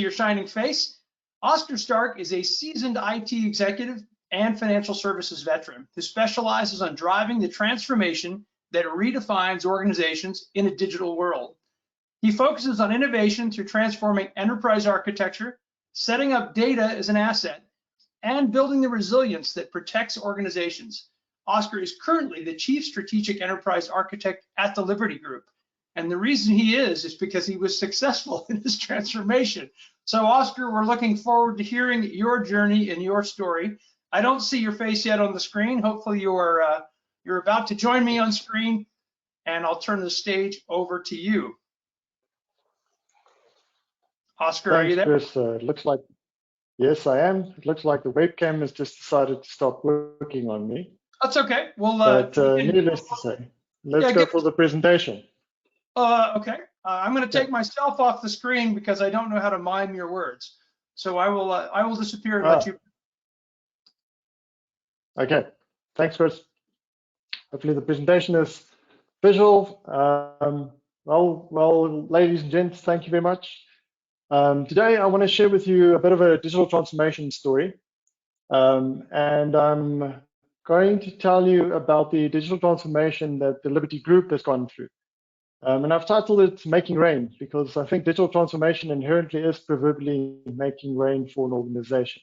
your shining face. Oscar Stark is a seasoned IT executive and financial services veteran who specializes on driving the transformation that redefines organizations in a digital world. He focuses on innovation through transforming enterprise architecture, setting up data as an asset, and building the resilience that protects organizations. Oscar is currently the Chief Strategic Enterprise Architect at the Liberty Group. And the reason he is because he was successful in his transformation. So Oscar, we're looking forward to hearing your journey and your story. I don't see your face yet on the screen. Hopefully you're about to join me on screen, and I'll turn the stage over to you. Oscar, Thanks, are you there? Chris. It looks like, yes, I am. It looks like the webcam has just decided to stop working on me. That's okay. Well, but needless to say, let's go for the presentation. Okay. I'm going to take myself off the screen because I don't know how to mime your words. So I will disappear and let you. Okay. Thanks, Chris. Hopefully the presentation is visual. Well, ladies and gents, thank you very much. Today, I want to share with you a bit of a digital transformation story. And I'm going to tell you about the digital transformation that the Liberty Group has gone through. And I've titled it Making Rain, because I think digital transformation inherently is proverbially making rain for an organization.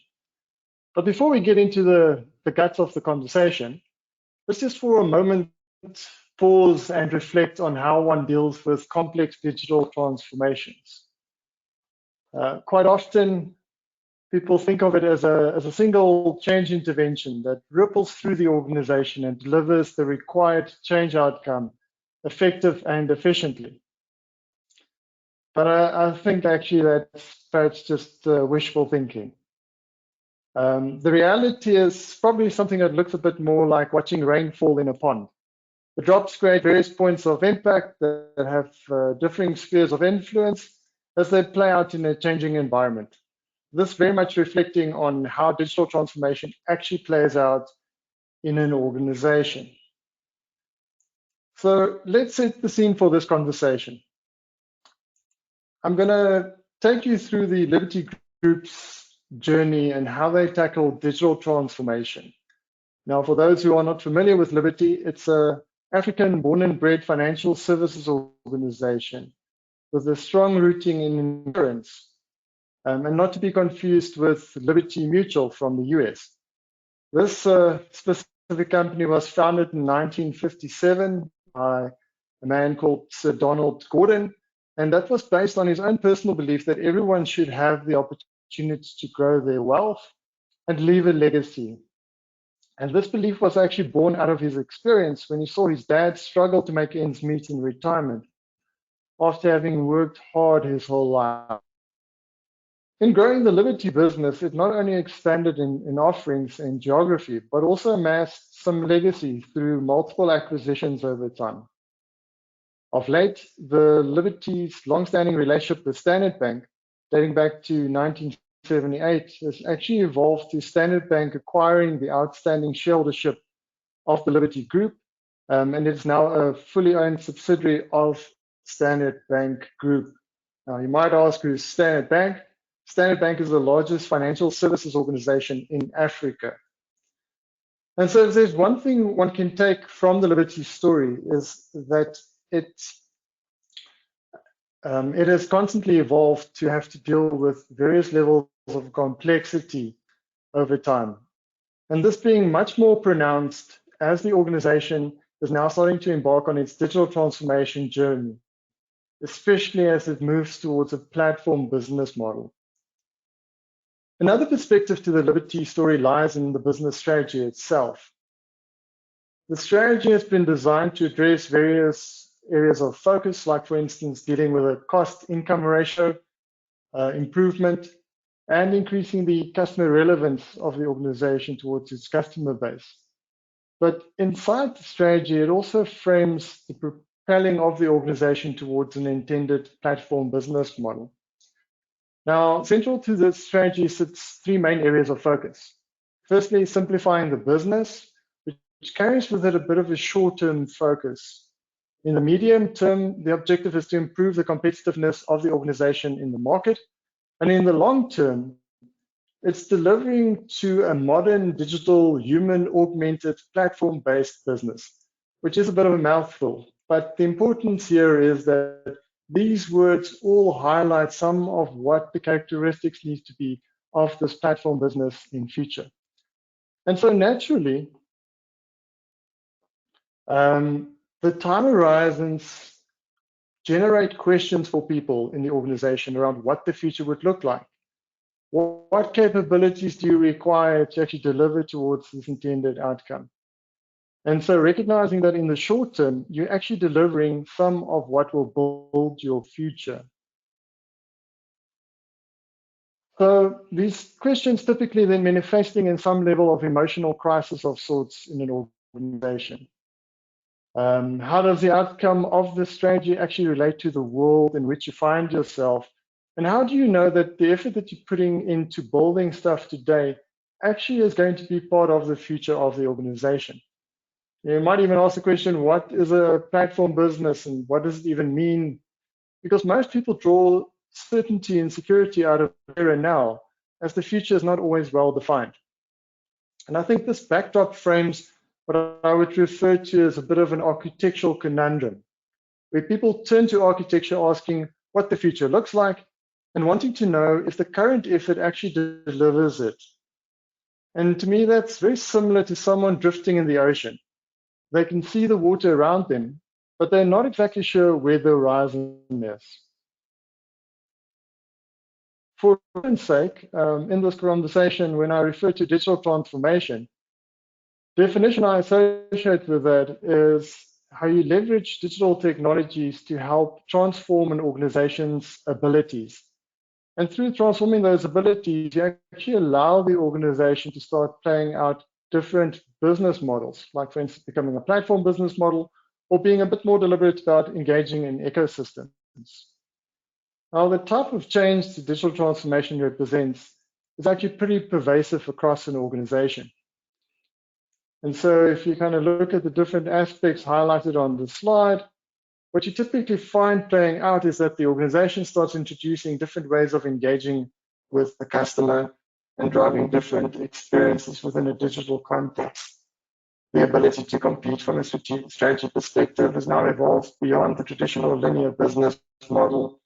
But before we get into the guts of the conversation, let's just for a moment pause and reflect on how one deals with complex digital transformations. Quite often, people think of it as a single change intervention that ripples through the organization and delivers the required change outcome effective and efficiently. But I think actually that's perhaps just wishful thinking. The reality is probably something that looks a bit more like watching rain fall in a pond. The drops create various points of impact that have differing spheres of influence as they play out in a changing environment. This very much reflecting on how digital transformation actually plays out in an organization. So let's set the scene for this conversation. I'm going to take you through the Liberty Group's journey and how they tackle digital transformation. Now, for those who are not familiar with Liberty, it's an African born and bred financial services organization with a strong rooting in insurance, and not to be confused with Liberty Mutual from the US. This specific company was founded in 1957 by a man called Sir Donald Gordon, and that was based on his own personal belief that everyone should have the opportunity to grow their wealth and leave a legacy. And this belief was actually born out of his experience when he saw his dad struggle to make ends meet in retirement after having worked hard his whole life. In growing the Liberty business, it not only expanded in offerings and geography, but also amassed some legacy through multiple acquisitions over time. Of late, the Liberty's long-standing relationship with Standard Bank, dating back to 1978, has actually evolved to Standard Bank acquiring the outstanding shareholdership of the Liberty Group, and it is now a fully owned subsidiary of Standard Bank Group. Now, you might ask, who's Standard Bank? Standard Bank is the largest financial services organization in Africa. And so if there's one thing one can take from the Liberty story is that it has constantly evolved to have to deal with various levels of complexity over time. And this being much more pronounced as the organization is now starting to embark on its digital transformation journey, especially as it moves towards a platform business model. Another perspective to the Liberty story lies in the business strategy itself. The strategy has been designed to address various areas of focus, like for instance, dealing with a cost-income ratio improvement and increasing the customer relevance of the organization towards its customer base. But inside the strategy, it also frames the propelling of the organization towards an intended platform business model. Now, central to this strategy sits three main areas of focus. Firstly, simplifying the business, which carries with it a bit of a short-term focus. In the medium term, the objective is to improve the competitiveness of the organization in the market, And in the long term, it's delivering to a modern digital human augmented platform-based business, which is a bit of a mouthful. But the importance here is that these words all highlight some of what the characteristics need to be of this platform business in future. And so naturally, the time horizons generate questions for people in the organization around what the future would look like. What capabilities do you require to actually deliver towards this intended outcome? And so recognizing that in the short term, you're actually delivering some of what will build your future. So these questions typically then manifesting in some level of emotional crisis of sorts in an organization. How does the outcome of the strategy actually relate to the world in which you find yourself? And how do you know that the effort that you're putting into building stuff today actually is going to be part of the future of the organization? You might even ask the question, what is a platform business and what does it even mean? Because most people draw certainty and security out of here and now, as the future is not always well defined. And I think this backdrop frames what I would refer to as a bit of an architectural conundrum, where people turn to architecture asking what the future looks like and wanting to know if the current effort actually delivers it. And to me, that's very similar to someone drifting in the ocean. They can see the water around them, but they're not exactly sure where the horizon is. For instance sake, in this conversation, when I refer to digital transformation, definition I associate with that is how you leverage digital technologies to help transform an organization's abilities. And through transforming those abilities, you actually allow the organization to start playing out different business models, like for instance, becoming a platform business model, or being a bit more deliberate about engaging in ecosystems. Now, the type of change the digital transformation represents is actually pretty pervasive across an organization. And so if you kind of look at the different aspects highlighted on the slide, what you typically find playing out is that the organization starts introducing different ways of engaging with the customer and driving different experiences within a digital context. The ability to compete from a strategy perspective has now evolved beyond the traditional linear business model,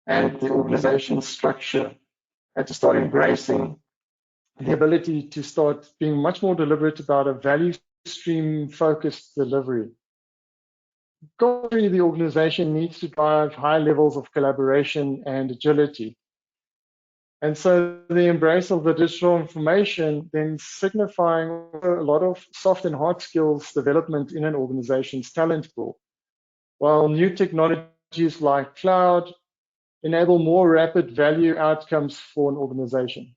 and the organization structure had to start embracing the ability to start being much more deliberate about a value stream focused delivery. Culturally, the organization needs to drive high levels of collaboration and agility. And so the embrace of the digital information then signifying a lot of soft and hard skills development in an organization's talent pool, while new technologies like cloud enable more rapid value outcomes for an organization.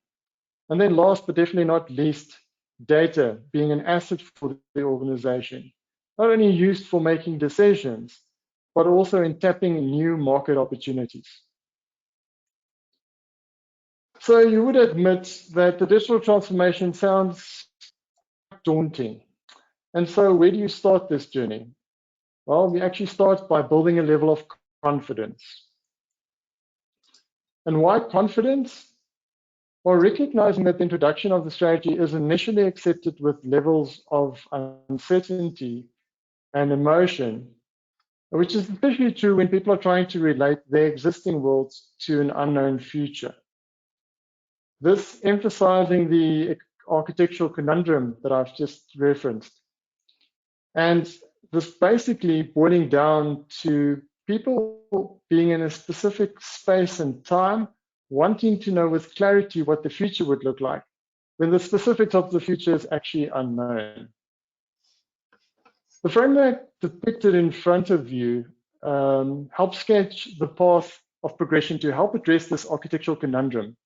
And then last but definitely not least, data being an asset for the organization, not only used for making decisions, but also in tapping new market opportunities. So you would admit that the digital transformation sounds daunting. And so where do you start this journey? Well, we actually start by building a level of confidence. And why confidence? Well, recognizing that the introduction of the strategy is initially accepted with levels of uncertainty and emotion, which is especially true when people are trying to relate their existing worlds to an unknown future. This emphasizing the architectural conundrum that I've just referenced. And this basically boiling down to people being in a specific space and time, wanting to know with clarity what the future would look like, when the specifics of the future is actually unknown. The framework depicted in front of you helps sketch the path of progression to help address this architectural conundrum,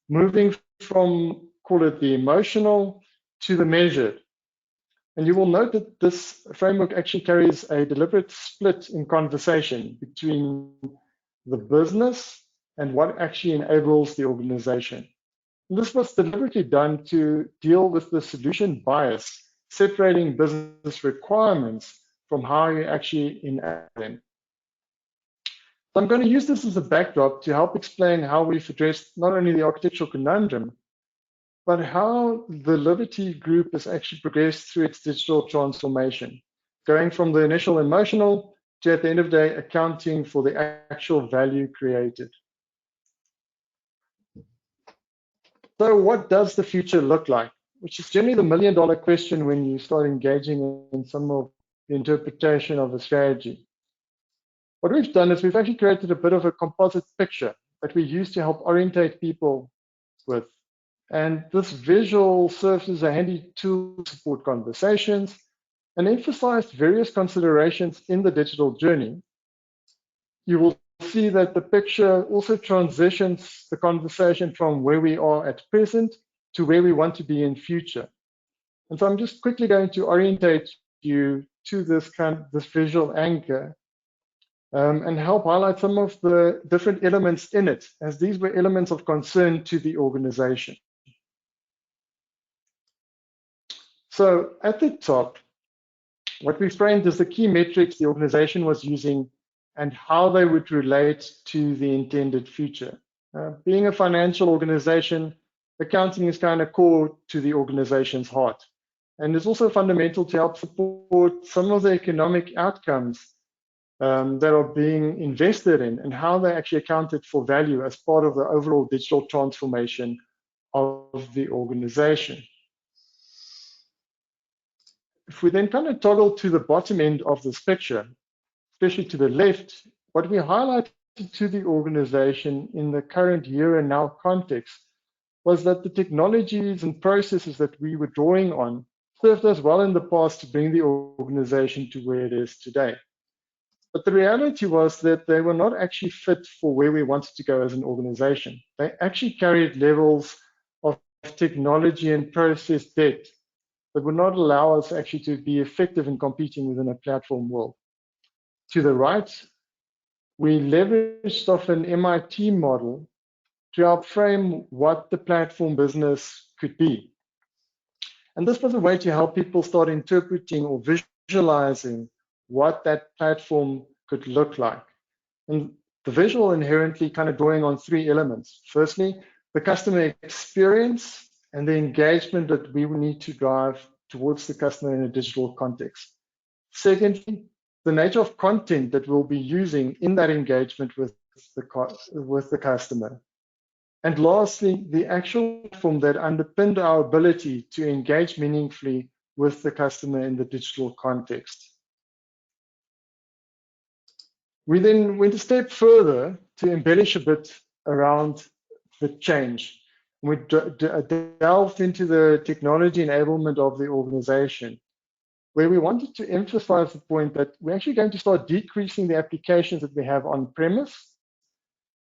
moving from, call it the emotional, to the measured. And you will note that this framework actually carries a deliberate split in conversation between the business and what actually enables the organization. And this was deliberately done to deal with the solution bias, separating business requirements from how you actually enable them. So I'm going to use this as a backdrop to help explain how we've addressed not only the architectural conundrum, but how the Liberty Group has actually progressed through its digital transformation, going from the initial emotional to, at the end of the day, accounting for the actual value created. So what does the future look like? Which is generally the million-dollar question when you start engaging in some of the interpretation of a strategy. What we've done is we've actually created a bit of a composite picture that we use to help orientate people with. And this visual serves as a handy tool to support conversations and emphasize various considerations in the digital journey. You will see that the picture also transitions the conversation from where we are at present to where we want to be in future. And so I'm just quickly going to orientate you to this visual anchor and help highlight some of the different elements in it, as these were elements of concern to the organization. So at the top, what we framed is the key metrics the organization was using and how they would relate to the intended future. Being a financial organization, accounting is kind of core to the organization's heart. And it's also fundamental to help support some of the economic outcomes that are being invested in and how they actually accounted for value as part of the overall digital transformation of the organization. If we then kind of toggle to the bottom end of this picture, especially to the left, what we highlighted to the organization in the current year and now context was that the technologies and processes that we were drawing on served us well in the past to bring the organization to where it is today. But the reality was that they were not actually fit for where we wanted to go as an organization. They actually carried levels of technology and process debt that would not allow us actually to be effective in competing within a platform world. To the right, we leveraged off an MIT model to help frame what the platform business could be. And this was a way to help people start interpreting or visualizing what that platform could look like. And the visual inherently kind of drawing on three elements. Firstly, the customer experience and the engagement that we will need to drive towards the customer in a digital context. Secondly, the nature of content that we'll be using in that engagement with the customer. And lastly, the actual platform that underpinned our ability to engage meaningfully with the customer in the digital context. We then went a step further to embellish a bit around the change. We delved into the technology enablement of the organization, where we wanted to emphasize the point that we're actually going to start decreasing the applications that we have on premise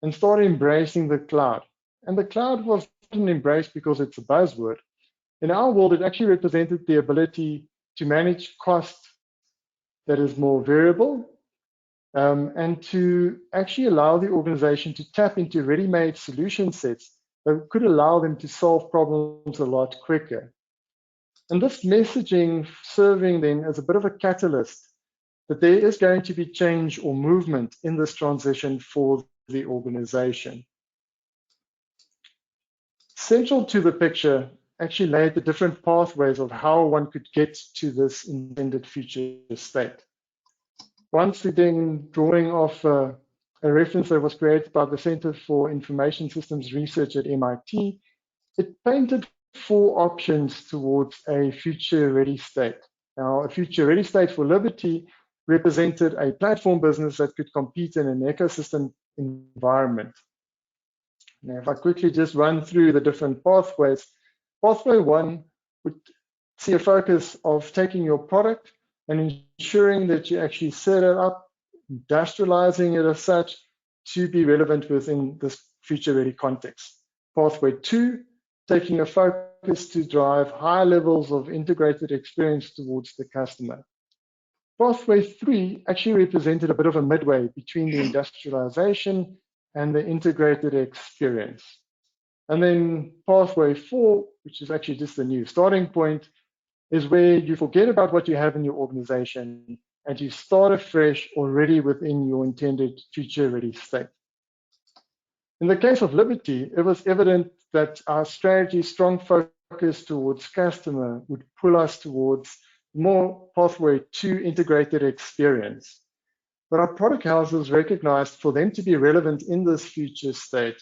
and start embracing the cloud. And the cloud was not embraced because it's a buzzword. In our world, it actually represented the ability to manage cost that is more variable and to actually allow the organization to tap into ready-made solution sets that could allow them to solve problems a lot quicker. And this messaging serving then as a bit of a catalyst that there is going to be change or movement in this transition for the organization. Central to the picture actually laid the different pathways of how one could get to this intended future state. Once again, drawing off a reference that was created by the Center for Information Systems Research at MIT, it painted four options towards a future-ready state. Now, a future-ready state for Liberty represented a platform business that could compete in an ecosystem environment. Now, if I quickly just run through the different pathways, pathway one would see a focus of taking your product and ensuring that you actually set it up, industrializing it as such to be relevant within this future-ready context. Pathway two, taking a focus to drive high levels of integrated experience towards the customer. Pathway three actually represented a bit of a midway between the industrialization and the integrated experience. And then pathway four, which is actually just the new starting point, is where you forget about what you have in your organization and you start afresh already within your intended future-ready state. In the case of Liberty, it was evident that our strategy's strong focus towards customer would pull us towards more pathway to integrated experience. But our product houses recognized for them to be relevant in this future state,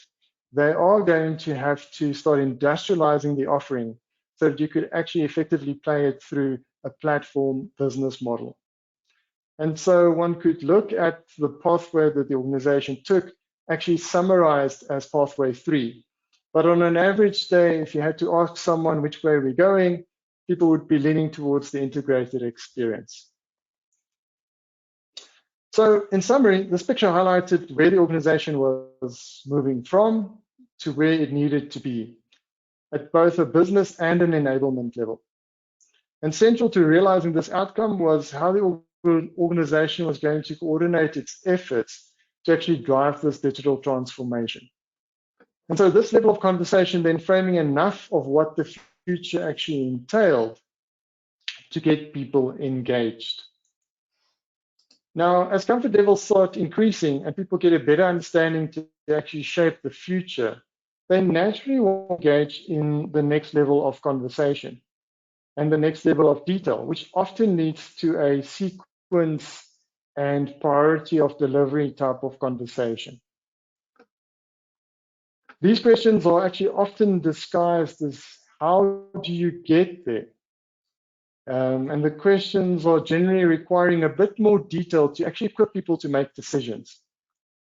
they are going to have to start industrializing the offering so that you could actually effectively play it through a platform business model. And so one could look at the pathway that the organization took, actually summarized as pathway 3. But on an average day, if you had to ask someone which way we're going, people would be leaning towards the integrated experience. So in summary, this picture highlighted where the organization was moving from to where it needed to be at both a business and an enablement level. And central to realizing this outcome was how the organization was going to coordinate its efforts to actually drive this digital transformation. And so this level of conversation then framing enough of what the future actually entailed to get people engaged. Now, as comfort levels start increasing and people get a better understanding to actually shape the future, they naturally will engage in the next level of conversation and the next level of detail, which often leads to a sequence and priority of delivery type of conversation. These questions are actually often disguised as how do you get there? And the questions are generally requiring a bit more detail to actually equip people to make decisions.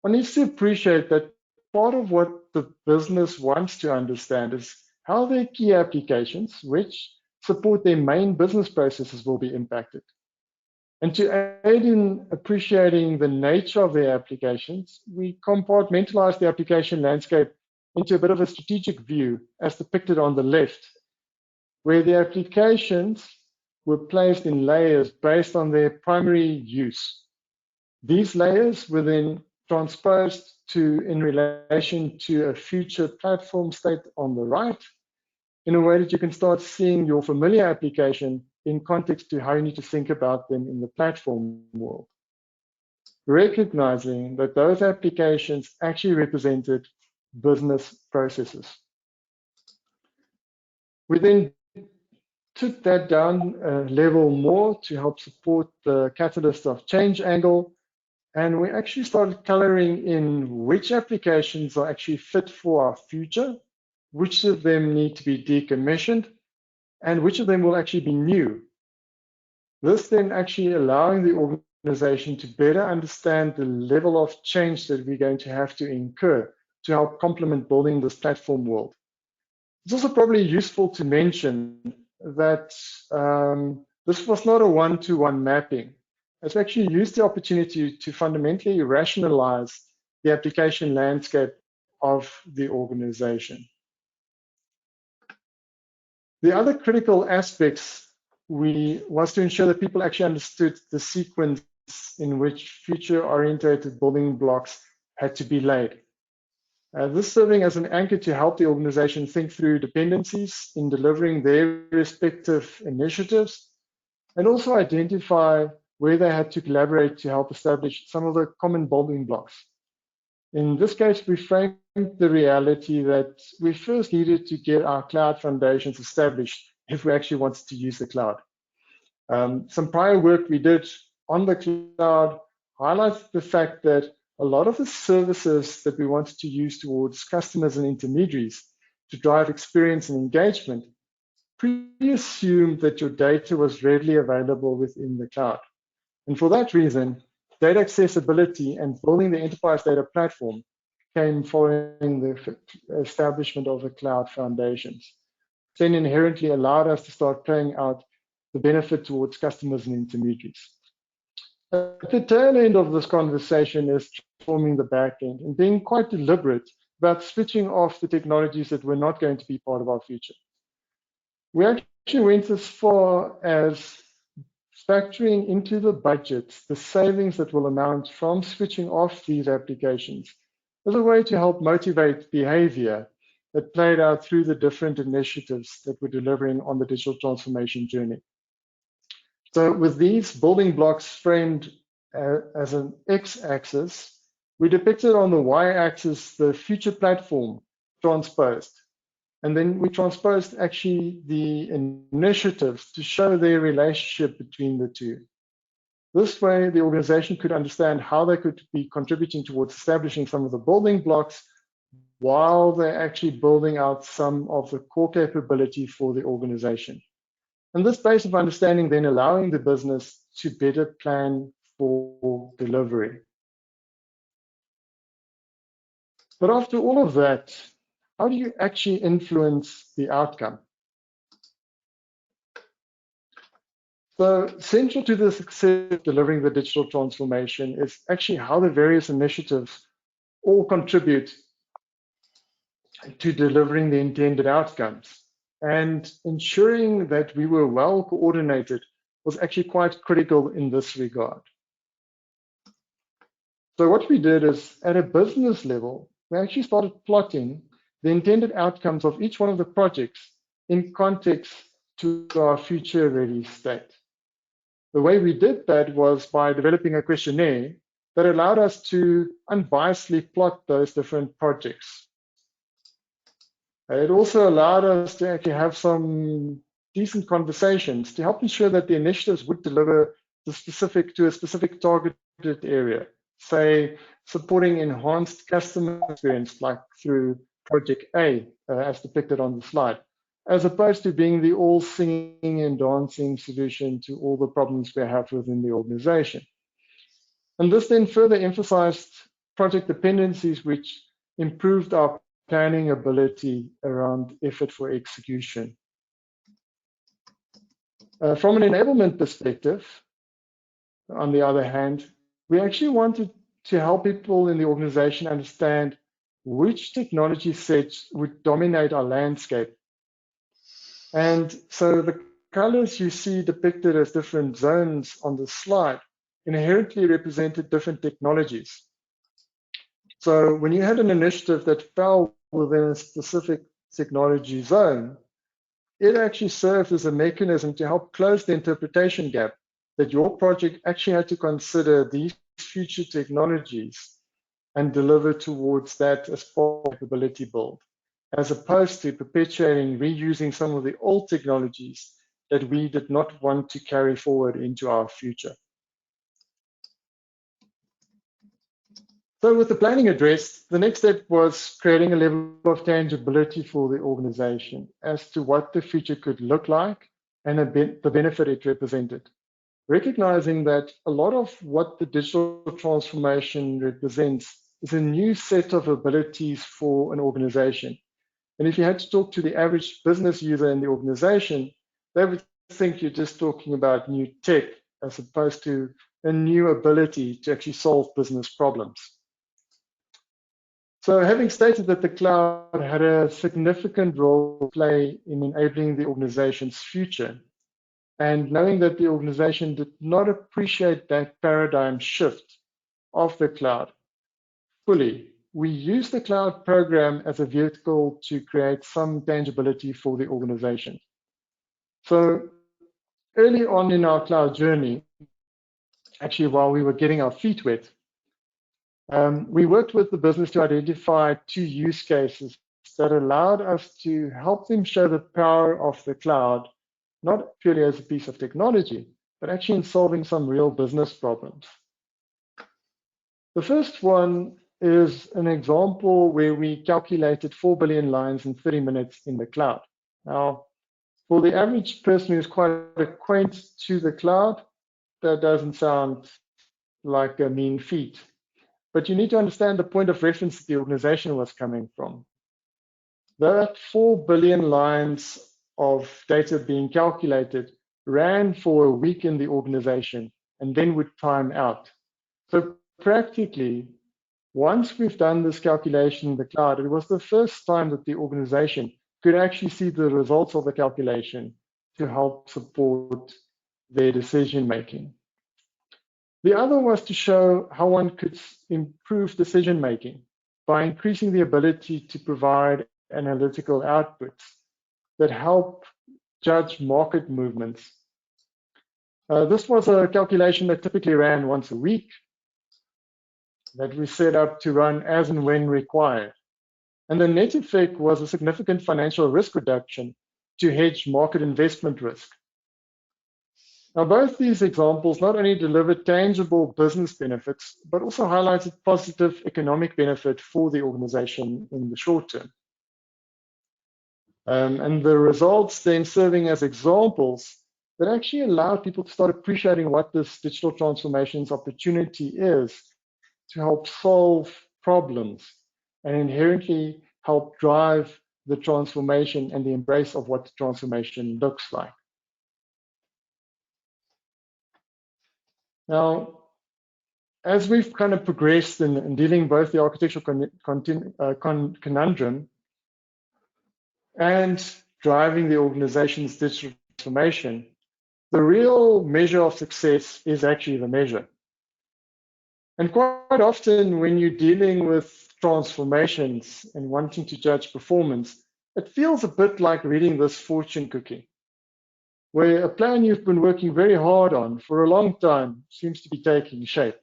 One needs to appreciate that part of what the business wants to understand is how their key applications, which support their main business processes, will be impacted. And to aid in appreciating the nature of their applications, we compartmentalize the application landscape into a bit of a strategic view, as depicted on the left, where the applications were placed in layers based on their primary use. These layers were then transposed in relation to a future platform state on the right, in a way that you can start seeing your familiar application in context to how you need to think about them in the platform world. Recognizing that those applications actually represented business processes. We then took that down a level more to help support the catalyst of change angle, and we actually started coloring in which applications are actually fit for our future, which of them need to be decommissioned, and which of them will actually be new. This then actually allowing the organization to better understand the level of change that we're going to have to incur to help complement building this platform world. It's also probably useful to mention that this was not a one-to-one mapping. It's actually used the opportunity to fundamentally rationalize the application landscape of the organization. The other critical aspects was to ensure that people actually understood the sequence in which future-oriented building blocks had to be laid. This serving as an anchor to help the organization think through dependencies in delivering their respective initiatives, and also identify where they had to collaborate to help establish some of the common building blocks. In this case, we framed the reality that we first needed to get our cloud foundations established if we actually wanted to use the cloud. Some prior work we did on the cloud highlights the fact that a lot of the services that we wanted to use towards customers and intermediaries to drive experience and engagement pre-assumed that your data was readily available within the cloud. And for that reason, data accessibility and building the enterprise data platform came following the establishment of the cloud foundations. Then inherently allowed us to start playing out the benefit towards customers and intermediaries. At the tail end of this conversation is transforming the back end and being quite deliberate about switching off the technologies that were not going to be part of our future. We actually went as far as factoring into the budget the savings that will amount from switching off these applications as a way to help motivate behavior that played out through the different initiatives that we're delivering on the digital transformation journey. So with these building blocks framed as an x-axis, we depicted on the y-axis the future platform transposed. And then we transposed actually the initiatives to show their relationship between the two. This way, the organization could understand how they could be contributing towards establishing some of the building blocks while they're actually building out some of the core capability for the organization. And this base of understanding then allowing the business to better plan for delivery. But after all of that, how do you actually influence the outcome? So central to the success of delivering the digital transformation is actually how the various initiatives all contribute to delivering the intended outcomes. And ensuring that we were well coordinated was actually quite critical in this regard. So what we did is, at a business level, we actually started plotting the intended outcomes of each one of the projects in context to our future ready state. The way we did that was by developing a questionnaire that allowed us to unbiasedly plot those different projects. It also allowed us to actually have some decent conversations to help ensure that the initiatives would deliver to a specific targeted area, say supporting enhanced customer experience like through Project A, as depicted on the slide, as opposed to being the all singing and dancing solution to all the problems we have within the organization. And this then further emphasized project dependencies, which improved our planning ability around effort for execution. From an enablement perspective, on the other hand, we actually wanted to help people in the organization understand which technology sets would dominate our landscape. And so the colors you see depicted as different zones on the slide inherently represented different technologies. So when you had an initiative that fell within a specific technology zone, it actually served as a mechanism to help close the interpretation gap that your project actually had to consider these future technologies and deliver towards that as part of the capability build, as opposed to perpetuating reusing some of the old technologies that we did not want to carry forward into our future. So with the planning addressed, the next step was creating a level of tangibility for the organization as to what the future could look like and the benefit it represented. Recognizing that a lot of what the digital transformation represents is a new set of abilities for an organization. And if you had to talk to the average business user in the organization, they would think you're just talking about new tech as opposed to a new ability to actually solve business problems. So having stated that the cloud had a significant role to play in enabling the organization's future, and knowing that the organization did not appreciate that paradigm shift of the cloud fully, we used the cloud program as a vehicle to create some tangibility for the organization. So early on in our cloud journey, actually while we were getting our feet wet, we worked with the business to identify 2 use cases that allowed us to help them show the power of the cloud, not purely as a piece of technology, but actually in solving some real business problems. The first one is an example where we calculated 4 billion lines in 30 minutes in the cloud. Now, for the average person who's quite acquainted to the cloud, that doesn't sound like a mean feat. But you need to understand the point of reference that the organization was coming from. That 4 billion lines of data being calculated ran for a week in the organization and then would time out. So practically, once we've done this calculation in the cloud, it was the first time that the organization could actually see the results of the calculation to help support their decision making. The other was to show how one could improve decision making by increasing the ability to provide analytical outputs that help judge market movements. This was a calculation that typically ran once a week, that we set up to run as and when required. And the net effect was a significant financial risk reduction to hedge market investment risk. Now, both these examples not only delivered tangible business benefits, but also highlighted positive economic benefit for the organization in the short term. And the results then serving as examples that actually allow people to start appreciating what this digital transformation's opportunity is to help solve problems and inherently help drive the transformation and the embrace of what the transformation looks like. Now, as we've kind of progressed in dealing both the architectural conundrum and driving the organization's digital transformation, the real measure of success is actually the measure. And quite often when you're dealing with transformations and wanting to judge performance, it feels a bit like reading this fortune cookie, where a plan you've been working very hard on for a long time seems to be taking shape.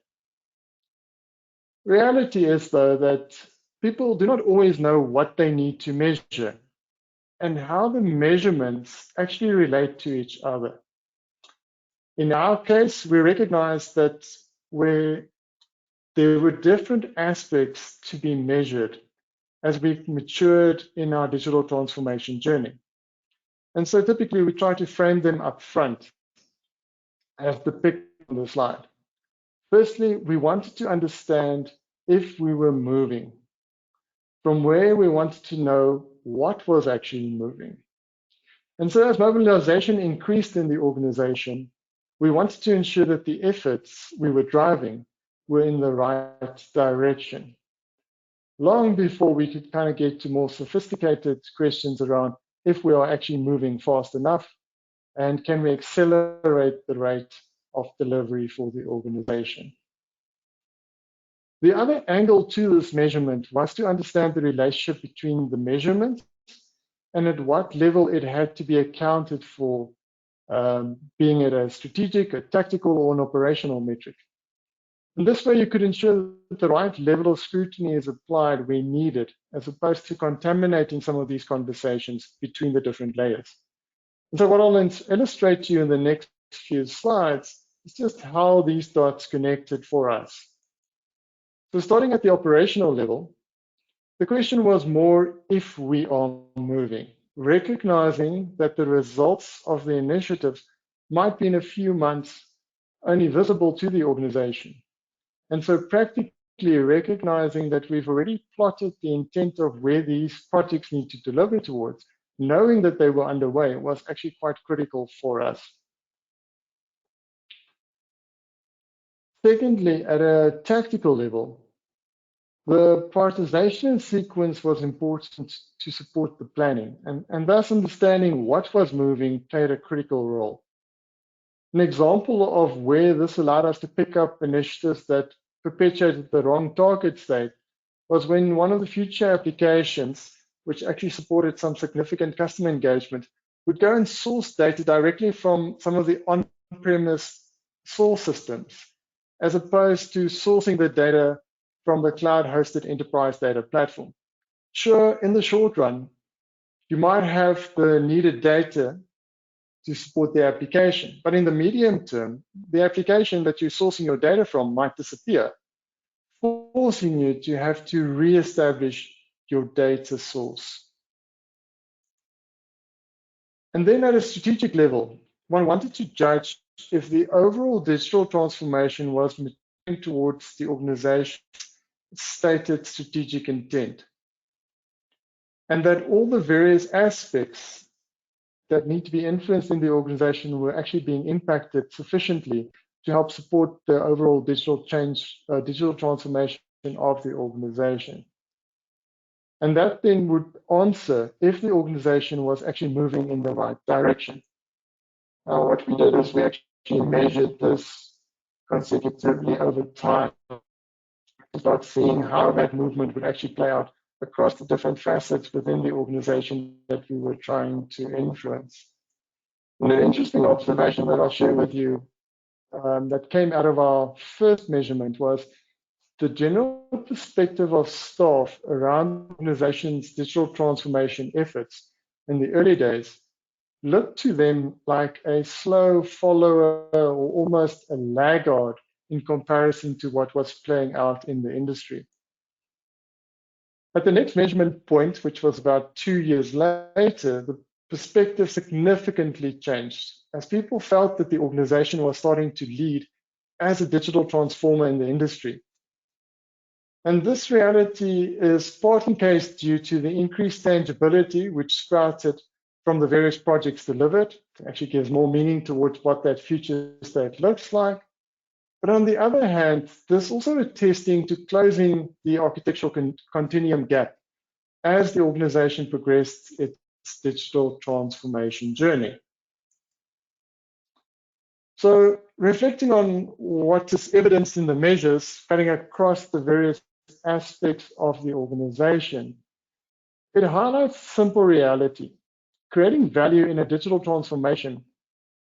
Reality is, though, that people do not always know what they need to measure and how the measurements actually relate to each other. In our case, we recognize that where there were different aspects to be measured as we've matured in our digital transformation journey. And so typically we try to frame them up front as depicted on the slide. Firstly, we wanted to understand if we were moving. From where we wanted to know what was actually moving. And so as mobilization increased in the organization, we wanted to ensure that the efforts we were driving were in the right direction. Long before we could kind of get to more sophisticated questions around if we are actually moving fast enough and can we accelerate the rate of delivery for the organization. The other angle to this measurement was to understand the relationship between the measurement and at what level it had to be accounted for, being it a strategic, a tactical, or an operational metric. And this way you could ensure that the right level of scrutiny is applied where needed, as opposed to contaminating some of these conversations between the different layers. And so what I'll illustrate to you in the next few slides is just how these dots connected for us. So starting at the operational level, the question was more if we are moving, recognizing that the results of the initiatives might be in a few months only visible to the organization. And so practically recognizing that we've already plotted the intent of where these projects need to deliver towards, knowing that they were underway was actually quite critical for us. Secondly, at a tactical level, the prioritization sequence was important to support the planning, and thus understanding what was moving played a critical role. An example of where this allowed us to pick up initiatives that perpetuated the wrong target state was when one of the future applications, which actually supported some significant customer engagement, would go and source data directly from some of the on-premise source systems, as opposed to sourcing the data from the cloud-hosted enterprise data platform. Sure, in the short run, you might have the needed data to support the application, but in the medium term, the application that you're sourcing your data from might disappear, forcing you to have to reestablish your data source. And then at a strategic level, one wanted to judge if the overall digital transformation was moving towards the organization's stated strategic intent, and that all the various aspects that need to be influenced in the organization were actually being impacted sufficiently to help support the overall digital transformation of the organization. And that then would answer if the organization was actually moving in the right direction. Now, what we did is we actually measured this consecutively over time to start seeing how that movement would actually play out across the different facets within the organization that we were trying to influence. And an interesting observation that I'll share with you that came out of our first measurement was the general perspective of staff around the organization's digital transformation efforts in the early days looked to them like a slow follower or almost a laggard in comparison to what was playing out in the industry. At the next measurement point, which was about 2 years later, the perspective significantly changed as people felt that the organization was starting to lead as a digital transformer in the industry. And this reality is partly case due to the increased tangibility which sprouted from the various projects delivered. It actually gives more meaning towards what that future state looks like. But on the other hand, there's also attesting to closing the architectural continuum gap as the organization progressed its digital transformation journey. So reflecting on what is evidenced in the measures, cutting across the various aspects of the organization, it highlights simple reality. Creating value in a digital transformation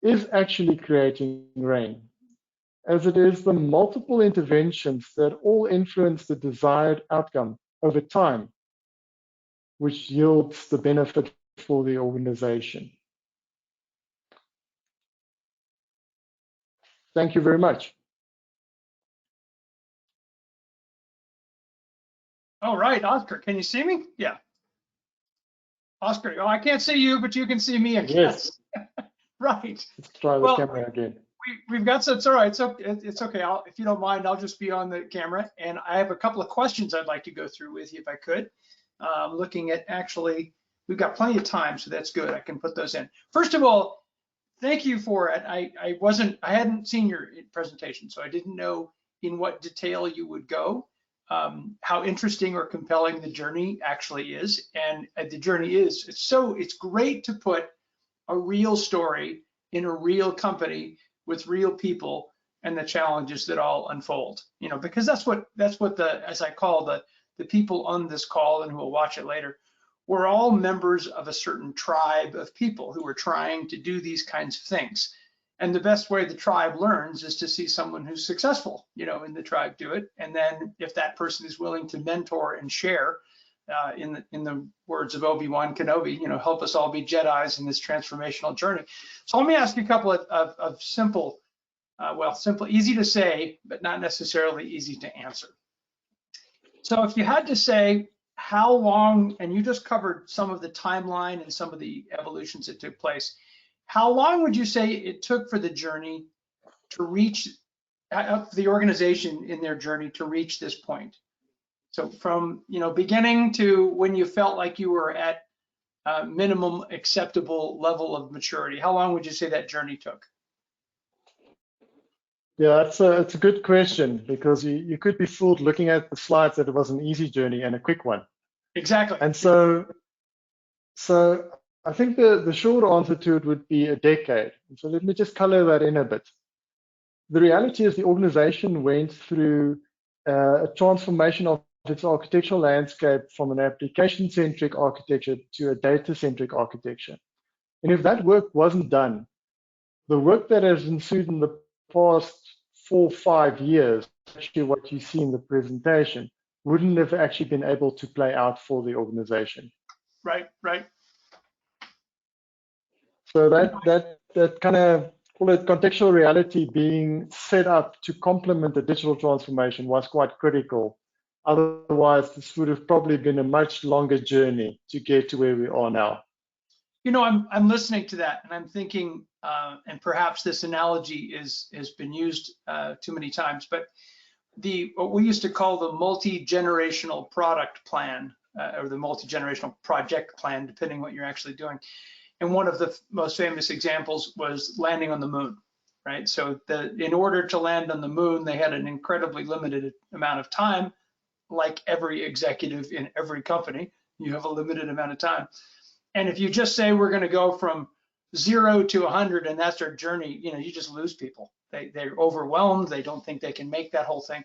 is actually creating rain, as it is the multiple interventions that all influence the desired outcome over time, which yields the benefit for the organization. Thank you very much. All right, Oscar, can you see me? Yeah. Oscar, oh, I can't see you, but you can see me, I guess. Yes. Right. Let's try the camera again. We've got some, it's all right, it's okay. If you don't mind, I'll just be on the camera. And I have a couple of questions I'd like to go through with you if I could. Looking at actually, we've got plenty of time, so that's good. I can put those in. First of all, thank you for it. I hadn't seen your presentation, so I didn't know in what detail you would go, how interesting or compelling the journey actually is. And the journey is, it's great to put a real story in a real company with real people and the challenges that all unfold, you know, because that's what the, as I call the people on this call and who will watch it later, we're all members of a certain tribe of people who are trying to do these kinds of things. And the best way the tribe learns is to see someone who's successful, you know, in the tribe do it. And then if that person is willing to mentor and share, in the words of Obi-Wan Kenobi, you know, help us all be Jedis in this transformational journey. So let me ask you a couple of simple, simple, easy to say, but not necessarily easy to answer. So if you had to say how long, and you just covered some of the timeline and some of the evolutions that took place, how long would you say it took for the journey to reach, the organization in their journey to reach this point? So from, you know, beginning to when you felt like you were at minimum acceptable level of maturity, how long would you say that journey took? Yeah, it's a good question, because you could be fooled looking at the slides that it was an easy journey and a quick one. Exactly. And so I think the short answer to it would be a decade. So let me just color that in a bit. The reality is the organization went through a transformation of its architectural landscape from an application-centric architecture to a data-centric architecture. And if that work wasn't done, the work that has ensued in the past 4 or 5 years, actually what you see in the presentation, wouldn't have actually been able to play out for the organization. Right, right. So that kind of, call it contextual reality, being set up to complement the digital transformation was quite critical. Otherwise, this would have probably been a much longer journey to get to where we are now. You know, I'm listening to that and I'm thinking, and perhaps this analogy has been used too many times, but what we used to call the multi-generational product plan, or the multi-generational project plan, depending what you're actually doing. And one of the most famous examples was landing on the moon, right? So in order to land on the moon, they had an incredibly limited amount of time. Like every executive in every company, you have a limited amount of time. And if you just say we're going to go from 0 to 100 and that's our journey, you know, you just lose people. They're overwhelmed. They don't think they can make that whole thing.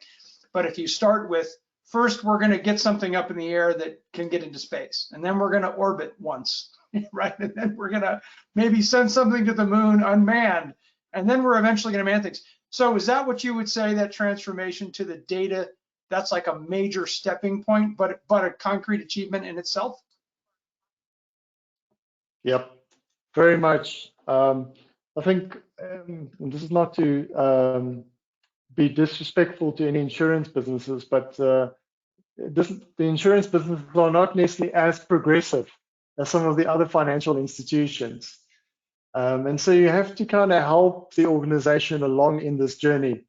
But if you start with, first, we're going to get something up in the air that can get into space, and then we're going to orbit once, right? And then we're going to maybe send something to the moon unmanned, And then we're eventually going to man things. So is that what you would say, that transformation to the data, that's like a major stepping point, but a concrete achievement in itself? Yep, very much. I think, and this is not to be disrespectful to any insurance businesses, but the insurance businesses are not necessarily as progressive as some of the other financial institutions. And so you have to kind of help the organization along in this journey.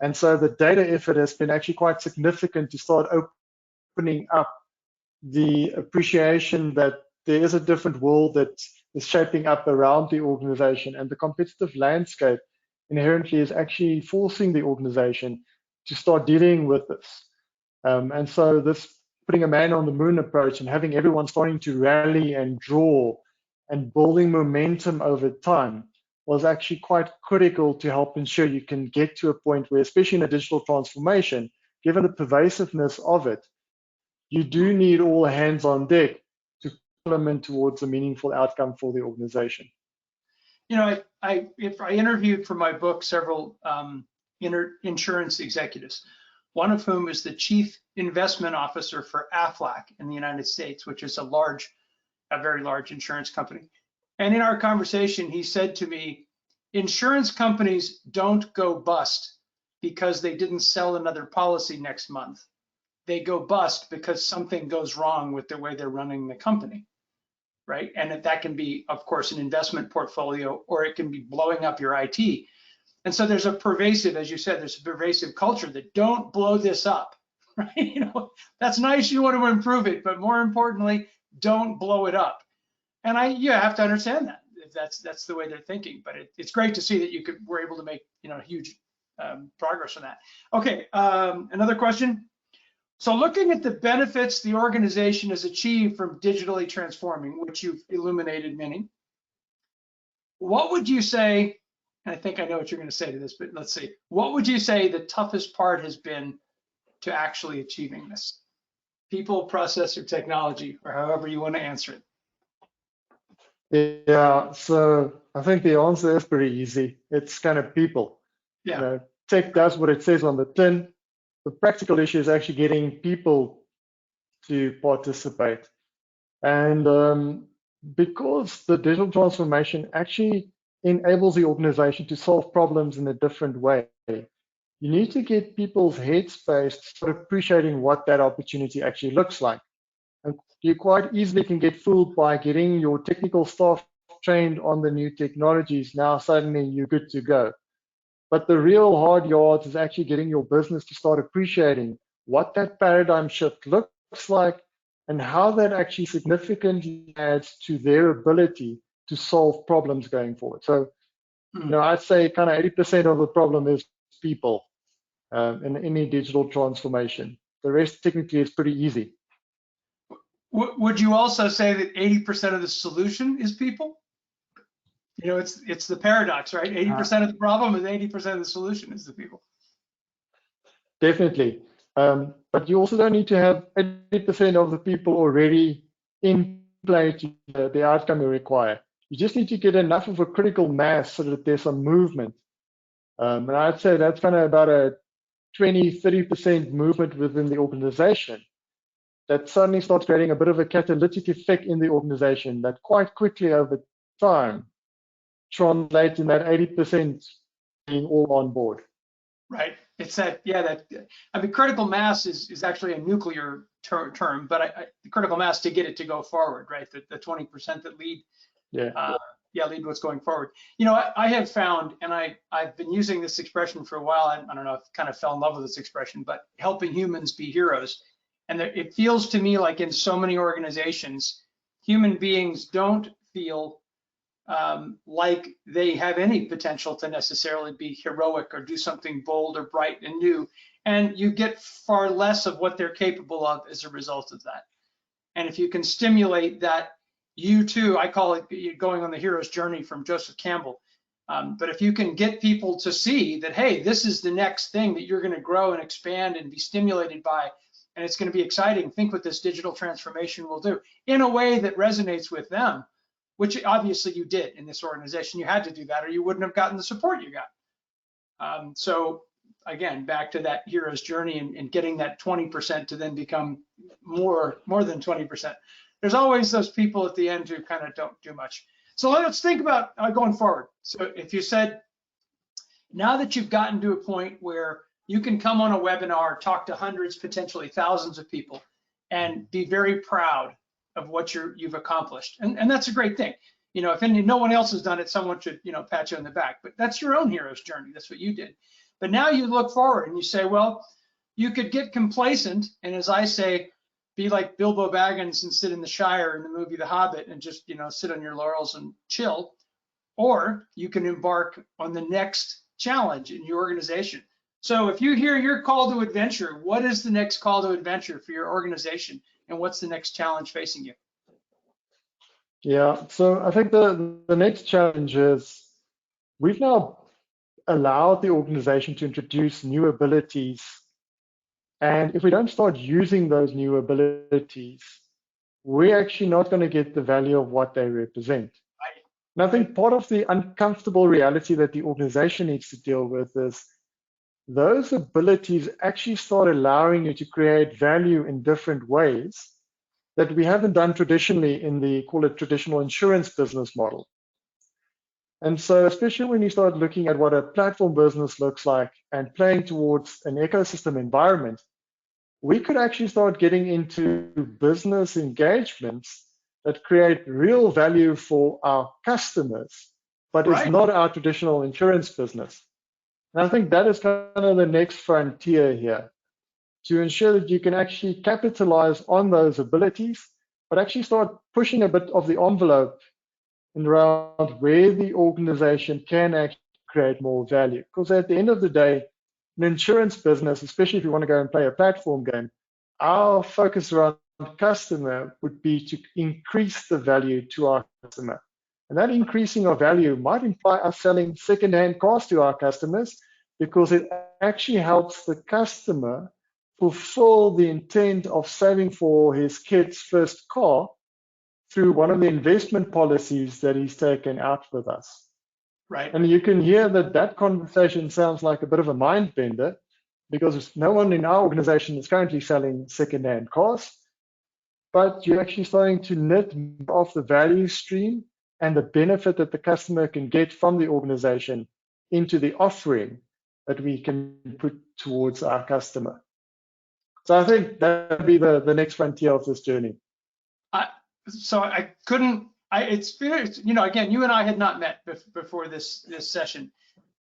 And so the data effort has been actually quite significant to start opening up the appreciation that there is a different world that is shaping up around the organization, and the competitive landscape inherently is actually forcing the organization to start dealing with this. And so this putting a man on the moon approach and having everyone starting to rally and draw and building momentum over time was actually quite critical to help ensure you can get to a point where, especially in a digital transformation, given the pervasiveness of it, you do need all hands on deck to implement towards a meaningful outcome for the organization. You know, I interviewed for my book several insurance executives, one of whom is the chief investment officer for Aflac in the United States, which is a very large insurance company. And in our conversation, he said to me, insurance companies don't go bust because they didn't sell another policy next month. They go bust because something goes wrong with the way they're running the company, right? And that can be, of course, an investment portfolio, or it can be blowing up your IT. And so there's a pervasive, as you said, there's a pervasive culture that don't blow this up, right? You know, that's nice, you want to improve it, but more importantly, don't blow it up. And you have to understand that if that's the way they're thinking. But it's great to see that were able to make, you know, huge progress on that. Okay, another question. So looking at the benefits the organization has achieved from digitally transforming, which you've illuminated many, what would you say, and I think I know what you're going to say to this, but let's see, what would you say the toughest part has been to actually achieving this? People, process, or technology, or however you want to answer it. Yeah, so I think the answer is pretty easy. It's kind of people. Yeah. You know, tech does what it says on the tin. The practical issue is actually getting people to participate. And because the digital transformation actually enables the organization to solve problems in a different way, you need to get people's headspace to start appreciating what that opportunity actually looks like. And you quite easily can get fooled by getting your technical staff trained on the new technologies. Now suddenly you're good to go. But the real hard yards is actually getting your business to start appreciating what that paradigm shift looks like and how that actually significantly adds to their ability to solve problems going forward. So, you know, I'd say kind of 80% of the problem is people in any digital transformation. The rest technically is pretty easy. Would you also say that 80% of the solution is people? You know, it's the paradox, right? 80% of the problem is 80% of the solution is the people. Definitely. But you also don't need to have 80% of the people already in play to the outcome you require. You just need to get enough of a critical mass so that there's some movement. And I'd say that's kind of about a 20-30% movement within the organization that suddenly starts creating a bit of a catalytic effect in the organization that quite quickly over time translates in that 80% being all on board. Right. It's that, yeah, I mean, critical mass is actually a nuclear term, but the critical mass to get it to go forward, right? The 20% that lead, lead what's going forward. You know, I have found, and I've been using this expression for a while. I don't know, I've kind of fell in love with this expression, but helping humans be heroes. And it feels to me like in so many organizations, human beings don't feel like they have any potential to necessarily be heroic or do something bold or bright and new. And you get far less of what they're capable of as a result of that. And if you can stimulate that, you too, I call it going on the hero's journey from Joseph Campbell. But if you can get people to see that, hey, this is the next thing that you're going to grow and expand and be stimulated by, and it's going to be exciting, think what this digital transformation will do in a way that resonates with them. which obviously you did in this organization. You had to do that, or you wouldn't have gotten the support you got. So again, back to that hero's journey and getting that 20% to then become more than 20%. There's always those people at the end who kind of don't do much. So let's think about going forward. So if you said, now that you've gotten to a point where you can come on a webinar, talk to hundreds, potentially thousands of people, and be very proud of what you've accomplished, and that's a great thing. You know, if no one else has done it, someone should, you know, pat you on the back. But that's your own hero's journey. That's what you did. But now you look forward and you say, well, you could get complacent, and as I say, be like Bilbo Baggins and sit in the Shire in the movie The Hobbit and just, you know, sit on your laurels and chill. Or you can embark on the next challenge in your organization. So if you hear your call to adventure, what is the next call to adventure for your organization, and what's the next challenge facing you? Yeah, so I think the next challenge is we've now allowed the organization to introduce new abilities. And if we don't start using those new abilities, we're actually not going to get the value of what they represent. And I think part of the uncomfortable reality that the organization needs to deal with is those abilities actually start allowing you to create value in different ways that we haven't done traditionally in the, call it, traditional insurance business model. And so especially when you start looking at what a platform business looks like and playing towards an ecosystem environment, we could actually start getting into business engagements that create real value for our customers, but it's not our traditional insurance business. And I think that is kind of the next frontier here, to ensure that you can actually capitalize on those abilities, but actually start pushing a bit of the envelope around where the organization can actually create more value. Because at the end of the day, an insurance business, especially if you want to go and play a platform game, our focus around customer would be to increase the value to our customer. And that increasing of value might imply us selling second-hand cars to our customers, because it actually helps the customer fulfill the intent of saving for his kid's first car through one of the investment policies that he's taken out with us. Right. And you can hear that that conversation sounds like a bit of a mind bender, because no one in our organization is currently selling second-hand cars, but you're actually starting to knit off the value stream and the benefit that the customer can get from the organization into the offering that we can put towards our customer. So I think that would be the next frontier of this journey. It's, you know, again, you and I had not met before this session.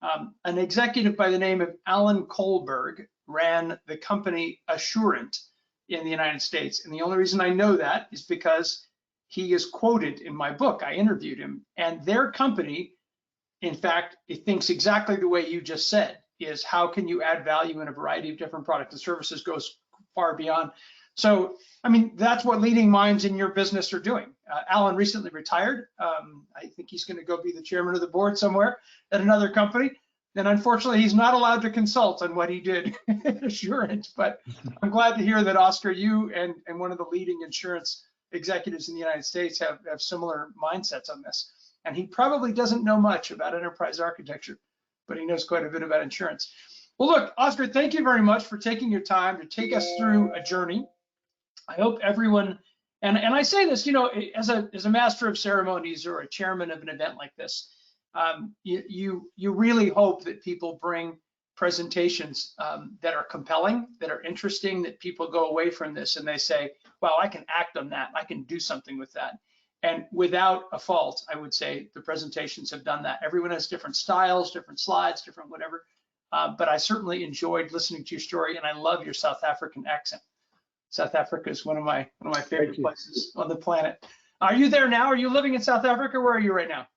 An executive by the name of Alan Kohlberg ran the company Assurant in the United States. And the only reason I know that is because he is quoted in my book. I interviewed him, and their company, in fact, it thinks exactly the way you just said, is how can you add value in a variety of different products and services, goes far beyond. So, I mean, that's what leading minds in your business are doing. Alan recently retired. I think he's going to go be the chairman of the board somewhere at another company. And unfortunately, he's not allowed to consult on what he did at Assurance. But I'm glad to hear that, Oscar, you and one of the leading insurance executives in the United States have similar mindsets on this. And he probably doesn't know much about enterprise architecture, but he knows quite a bit about insurance. Well, look, Oscar, thank you very much for taking your time to take us through a journey. I hope everyone, and I say this, you know, as a master of ceremonies or a chairman of an event like this, you really hope that people bring presentations that are compelling, that are interesting, that people go away from this and they say, wow, I can act on that. I can do something with that. And without a fault, I would say the presentations have done that. Everyone has different styles, different slides, different whatever. But I certainly enjoyed listening to your story, and I love your South African accent. South Africa is one of my favorite places on the planet. Are you there now? Are you living in South Africa? Where are you right now?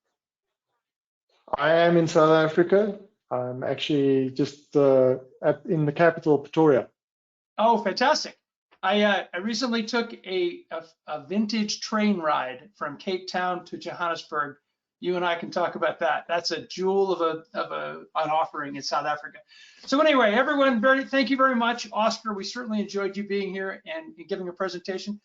I am in South Africa. I'm actually just in the capital, Pretoria. Oh, fantastic. I recently took a vintage train ride from Cape Town to Johannesburg. You and I can talk about that. That's a jewel of an offering in South Africa. So anyway, everyone, thank you very much. Oscar, we certainly enjoyed you being here and giving a presentation.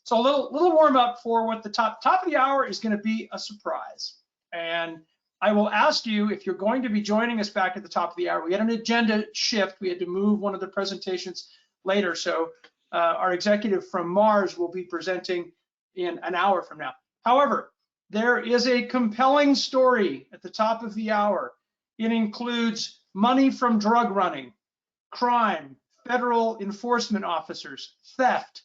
So a little warm up for what the top of the hour is going to be a surprise. And I will ask you if you're going to be joining us back at the top of the hour. We had an agenda shift. We had to move one of the presentations later. So our executive from Mars will be presenting in an hour from now. However, there is a compelling story at the top of the hour. It includes money from drug running, crime, federal enforcement officers, theft,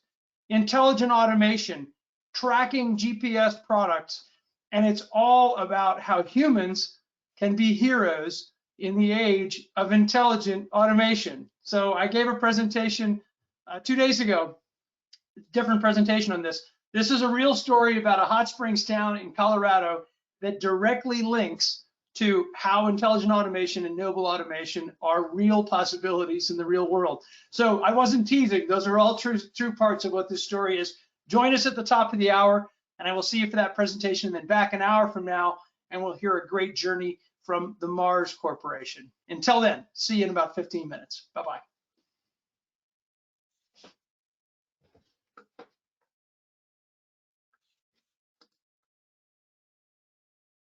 intelligent automation, tracking GPS products, and it's all about how humans can be heroes in the age of intelligent automation. So I gave a presentation 2 days ago, different presentation on this. This is a real story about a hot springs town in Colorado that directly links to how intelligent automation and noble automation are real possibilities in the real world. So I wasn't teasing. Those are all true parts of what this story is. Join us at the top of the hour, and I will see you for that presentation, and then back an hour from now, and we'll hear a great journey from the Mars Corporation. Until then, see you in about 15 minutes. Bye-bye.